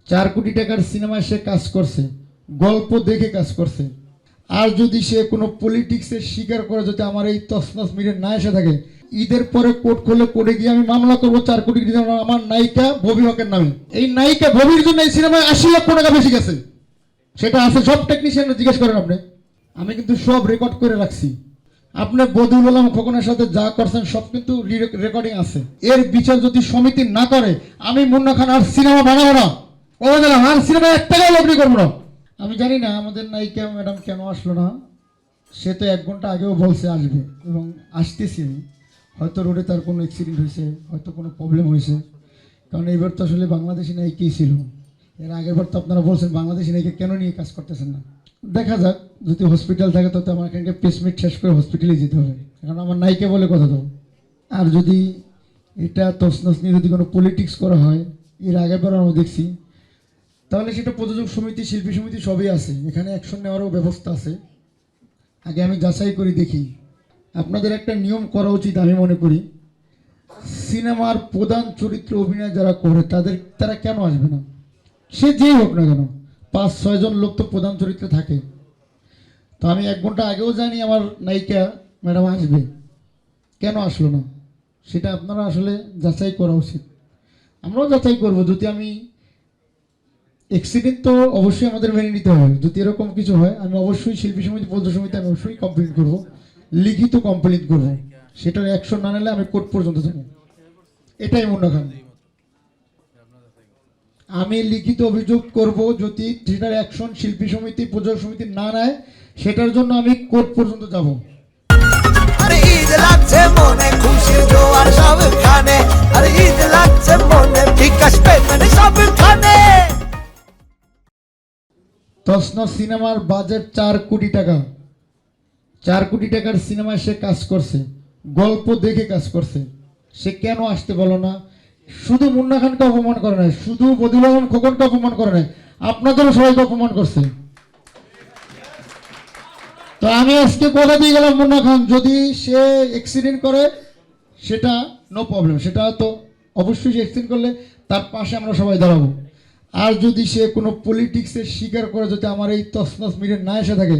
4 কোটি টাকার সিনেমায় সে কাজ করছে, গল্প দেখে কাজ করছে। আর যদি সে কোনো পলিটিক্সের শিকার করে, যদি আমার এই তসনস মিডিয়া না এসে থাকে, ঈদের পরে কোর্ট খুলে কোর্টে গিয়ে আমি মামলা করবো 4 কোটি টাকা আমার নায়িকা ববি হকের নামে। এই নায়িকা ববির জন্য এই সিনেমায় 80 লক্ষ টাকা বেশি গেছে, সেটা আছে। সব টেকনিশিয়ান জিজ্ঞেস করেন আপনি, আমি কিন্তু সব রেকর্ড করে রাখছি। আপনি বদিউল আলম খোকনের সাথে যা করছেন সব কিন্তু রেকর্ডিং আছে। এর বিচার যদি সমিতি না করে, আমি মুন্না খান আর সিনেমা বানাবো না, আর সিনেমা 1 টাকাও লগ্নি করবো না। আমি জানি না আমাদের নায়িকা ম্যাডাম কেন আসলো না। সে তো 1 ঘন্টা আগেও বলছে আসবে এবং আসতেছি। হয়তো রোডে তার কোনো অ্যাক্সিডেন্ট হয়েছে, হয়তো কোনো প্রবলেম হয়েছে। কারণ এইবার তো আসলে বাংলাদেশি নায়িকাই ছিল। এর আগের বার তো আপনারা বলছেন বাংলাদেশি নায়িকা কেন নিয়ে কাজ করতেছেন না। দেখা যাক, যদি হসপিটাল থাকে তো আমার এখানকে পেসমেট শেষ করে হসপিটালে যেতে হবে, কারণ আমার নায়িকা বলে কথা তো। আর যদি এটা তসনস নিয়ে যদি কোনো পলিটিক্স করা হয়, এর আগের বার আমরা দেখছি, তাহলে সেটা প্রযোজক সমিতি, শিল্পী সমিতি সবই আছে, এখানে অ্যাকশন নেওয়ারও ব্যবস্থা আছে। আগে আমি যাচাই করি দেখি। আপনাদের একটা নিয়ম করা উচিত আমি মনে করি, সিনেমার প্রধান চরিত্র অভিনয় যারা করে তারা কেন আসবে না? সে যেই হোক না কেন, 5-6 জন লোক তো প্রধান চরিত্রে থাকে। তো আমি 1 ঘন্টা আগেও জানি আমার নায়িকা ম্যাডাম আসবে, কেন আসলো না সেটা আপনারা আসলে যাচাই করা উচিত। আমরাও যাচাই করব। যদি আমি অ্যাক্সিডেন্ট তো অবশ্যই আমাদের মেনে নিতে হবে। যদি এরকম কিছু হয়, আমি অবশ্যই শিল্পী সমিতি, প্রযোজক সমিতি আমি অবশ্যই কমপ্লেন করব, লিখিত কমপ্লেন করব। সেটার অ্যাকশন না নিলে আমি কোর্ট পর্যন্ত যাব। এটাই মুন্না খান, আমি লিখিত অভিযোগ করব। যদি সেটার অ্যাকশন শিল্পী সমিতি, প্রযোজক সমিতি না নেয়, সেটার জন্য আমি কোর্ট পর্যন্ত যাব। আরে ঈদ লাগছে মনে, খুশির জোয়ার সবখানে। আরে ঈদ লাগছে মনে, বিকাশ পেমেন্ট সবখানে। তসনস সিনেমার বাজেট 4 কোটি টাকা। 4 কোটি টাকার সিনেমায় সে কাজ করছে, গল্প দেখে কাজ করছে। সে কেন আসতে বলো না? শুধু মুন্না খানকে অপমান করে নাই, শুধু বদিউল আলম খোকনকে অপমান করে নাই, আপনাদেরও সবাইকে অপমান করছে। তো আমি আজকে কথা দিয়ে গেলাম, মুন্না খান যদি সে অ্যাক্সিডেন্ট করে সেটা নো প্রবলেম, সেটা তো অবশ্যই সে অ্যাক্সিডেন্ট করলে তার পাশে আমরা সবাই দাঁড়াবো। আর যদি সে কোনো পলিটিক্সের শিকার করে, যদি আমার এই তসনস মিডিয়া না এসে থাকে,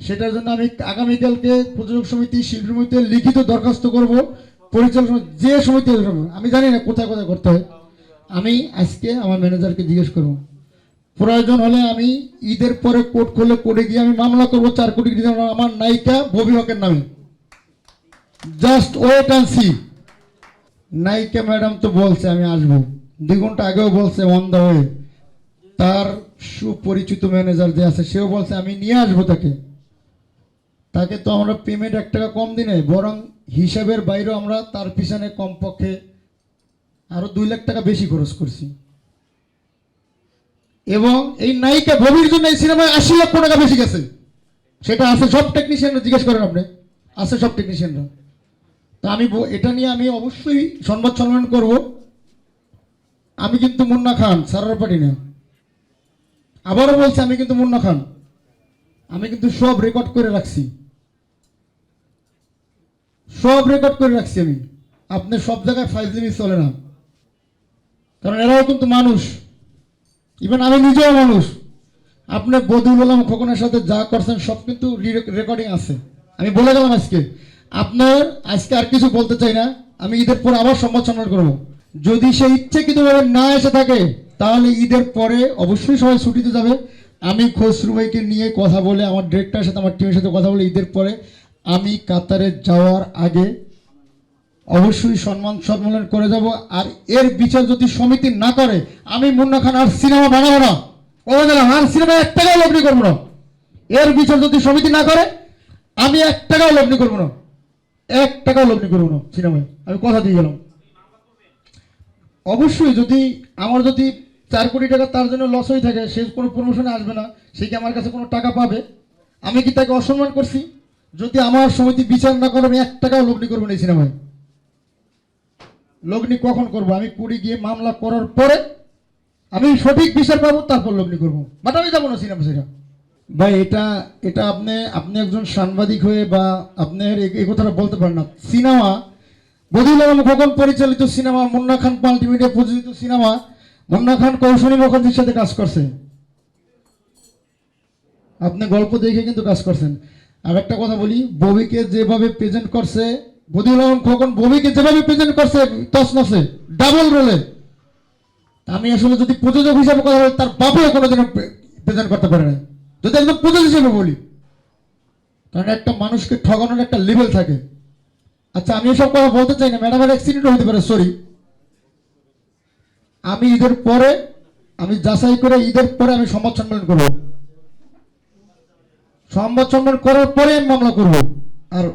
সেটার জন্য আমি আগামীকালকে প্রযোজক সমিতি, শিল্পী সমিতিতে লিখিত দরখাস্ত করব। পরিচালক যে সমিতি, আমি জানি না কোথায় কোথায় করতে হয়। আমি আজকে আমার ম্যানেজারকে জিজ্ঞেস করব, প্রয়োজন হলে আমি ঈদের পরে কোর্ট খুলে কোর্টে গিয়ে আমি মামলা করবো 4 কোটি টাকা আমার নায়িকা ববি হকের নামে। Just wait and see. নায়িকা ম্যাডাম তো বলছে আমি আসবো, 2 ঘন্টা আগেও বলছে অন দ্য ওয়ে। তার সুপরিচিত ম্যানেজার যে আছে সেও বলছে আমি নিয়ে আসবো তাকে। তাকে তো আমরা পেমেন্ট 1 টাকা কম দিই নাই, বরং হিসাবের বাইরেও আমরা তার পিছনে কমপক্ষে আরো 2 লাখ টাকা বেশি খরচ করছি। এবং এই নায়িকা ববির জন্য এই সিনেমায় 80 লক্ষ টাকা বেশি গেছে, সেটা আছে। সব টেকনিশিয়ানরা জিজ্ঞেস করেন আপনি, আছে সব টেকনিশিয়ানরা। তা আমি এটা নিয়ে আমি অবশ্যই সংবাদ সম্মেলন করব। আমি কিন্তু মুন্না খান সারার পার্টি না, আবারও বলছি আমি কিন্তু মুন্না খান, আমি কিন্তু সব রেকর্ড করে রাখছি, সব রেকর্ড করে রাখছি আমি। আপনি সব জায়গায় ফাইজলিমি চলে না, কারণ এরাও কিন্তু মানুষ, ইভেন আমি নিজেও মানুষ। আপনি বদিউল আলম খোকনের সাথে যা করছেন সব কিন্তু রেকর্ডিং আছে। আমি বলে গেলাম আজকে, আপনার আজকে আর কিছু বলতে চাই না। আমি ঈদের পরে আবার সংবাদ সম্মেলন করবো। যদি সে ইচ্ছাকৃতভাবে না এসে থাকে, তাহলে ঈদের পরে অবশ্যই সবাই ছুটিতে যাবে। আমি খসরু ভাইকে নিয়ে কথা বলে, আমার ডিরেক্টরের সাথে, আমার টিমের সাথে কথা বলে, ঈদের পরে আমি কাতারে যাওয়ার আগে অবশ্যই সম্মেলন করে যাব। আর এর বিচার যদি সমিতি না করে, আমি মুন্না খান আর সিনেমা বানাবো না, আর সিনেমা 1 টাকাও লগ্নি করবো না। এর বিচার যদি সমিতি না করে, আমি 1 টাকাও লগ্নি করবো না, 1 টাকাও লগ্নি করবো না সিনেমায়, আমি কথা দিয়ে গেলাম। অবশ্যই যদি আমার যদি 4 কোটি টাকা তার জন্য লস হয়ে থাকে, সে কোনো প্রমোশনে আসবে না, সে কি আমার কাছে কোনো টাকা পাবে? আমি কি তাকে অসম্মান করছি? যদি আমার সমিতি বিচার না করে, আমি 1 টাকাও লগ্নি করবো না এই সিনেমায়। লগ্নি কখন করবো? আমি কুড়ি গিয়ে মামলা করার পরে আমি সঠিক বিচার পাবো, তারপর লগ্নি করবো, বাট আমি যাবো না সিনেমা সেটা। ভাই এটা আপনি একজন সাংবাদিক হয়ে বা আপনার এই কথাটা বলতে পারেন না। সিনেমা, বদিউল আলম খোকন পরিচালিত সিনেমা, মুন্না খান মাল্টিমিডিয়া প্রযোজিত সিনেমা, মুন্না খান কৌশলী মুখার্জির সাথে কাজ করছে, আপনি গল্প দেখে কিন্তু কাজ করছেন। আর একটা কথা বলি, ববিকে যেভাবে প্রেজেন্ট করছে বদিউল আলম খোকন, ববিকে যেভাবে প্রেজেন্ট করছে তছনছে ডাবল রোলে, আমি আসলে যদি প্রযোজক হিসাবে কথা বলি তার বাপেও কোনোদিন প্রেজেন্ট করতে পারে না, যদি একদম প্রযোজক হিসেবে বলি। কারণ একটা মানুষকে ঠকানোর একটা লেভেল থাকে। আচ্ছা, আমি এসব কথা বলতে চাই না, ম্যাডামের অ্যাক্সিডেন্ট হতে পারে, সরি। আমি ঈদের পরে, আমি যাচাই করে ঈদের পরে আমি সংবাদ সম্মেলন করবো, সংবাদ সম্মেলন করার পরে আমি মামলা করব। আর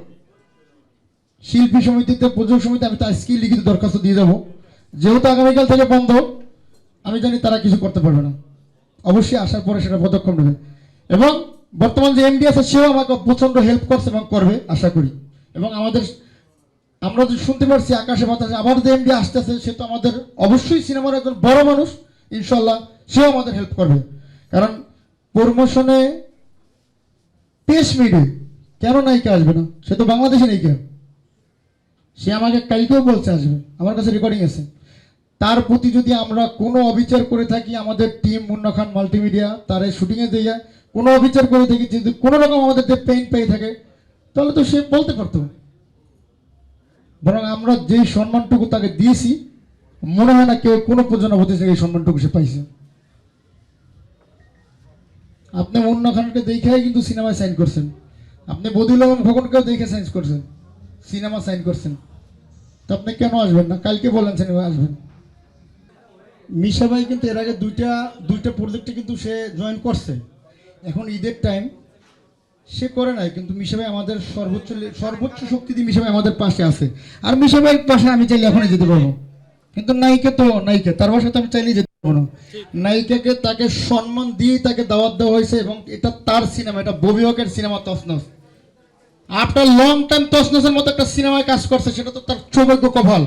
শিল্পী সমিতিতে, প্রযোজক সমিতি, আমি তো আজকেই লিখিত দরখাস্ত দিয়ে যাব। যেহেতু আগামীকাল থেকে বন্ধ, আমি জানি তারা কিছু করতে পারবে না। অবশ্যই আসার পরে সেটা পদক্ষেপ নেবে। এবং বর্তমান যে এমডি আছে সেও আমাকে প্রচণ্ড হেল্প করছে এবং করবে আশা করি। এবং আমরা যে শুনতে পারছি আকাশে বাতাসে আবার যে এমডি আসতেছে, সে তো আমাদের অবশ্যই সিনেমার একজন বড় মানুষ, ইনশাল্লাহ সেও আমাদের হেল্প করবে। কারণ প্রমোশনে পেশ মিডে কেন নায়িকা আসবে না? সে তো বাংলাদেশে নায়িকা। সে আমাকে কালকেও বলছে আসবে, আমার কাছে রেকর্ডিং আছে। তার প্রতি যদি আমরা কোনো অবিচার করে থাকি, আমাদের টিম মুন্না খান মাল্টিমিডিয়া তার এই শুটিংয়ে দিয়ে কোনো অবিচার করে থাকি, যদি কোনো রকম আমাদের যে পেইন পেয়ে থাকে, তাহলে তো সে বলতে পারতো। বরং আমরা যেই সম্মানটুকু তাকে দিয়েছি, মনে হয় না কেউ কোনো প্রজনপতি থেকে এই সম্মানটুকু সে পাইছে। আপনি মুন্না খানকে দেখেই কিন্তু সিনেমায় সাইন করছেন, আপনি বদিউল আলম খোকনকেও দেখে সাইন করছেন, সিনেমা সাইন করছেন, তো আপনি কেন আসবেন না? কালকে বলেন সিনেমা আসবেন। মিশা ভাই কিন্তু এর আগে দুইটা প্রজেক্টে কিন্তু সে জয়েন করছে। এখন ঈদের টাইম সে করে নাই, কিন্তু মিশা ভাই আমাদের সর্বোচ্চ শক্তি দিয়ে মিশা ভাই আমাদের পাশে আছে। আর মিশা ভাইয়ের পাশে আমি চাইলে এখনই যেতে পারবো, কিন্তু নায়িকা তো নায়িকা, তার বাসায় তো আমি চাইলেই যেতে পারবো না। নায়িকাকে তাকে সম্মান দিয়ে তাকে দাওয়াত দেওয়া হয়েছে, এবং এটা তার সিনেমা, এটা ববি হকের সিনেমা তছনছ। আফটার লং টাইম তছনছের মতো একটা সিনেমায় কাজ করছে, সেটা তো তার সৌভাগ্য কপাল।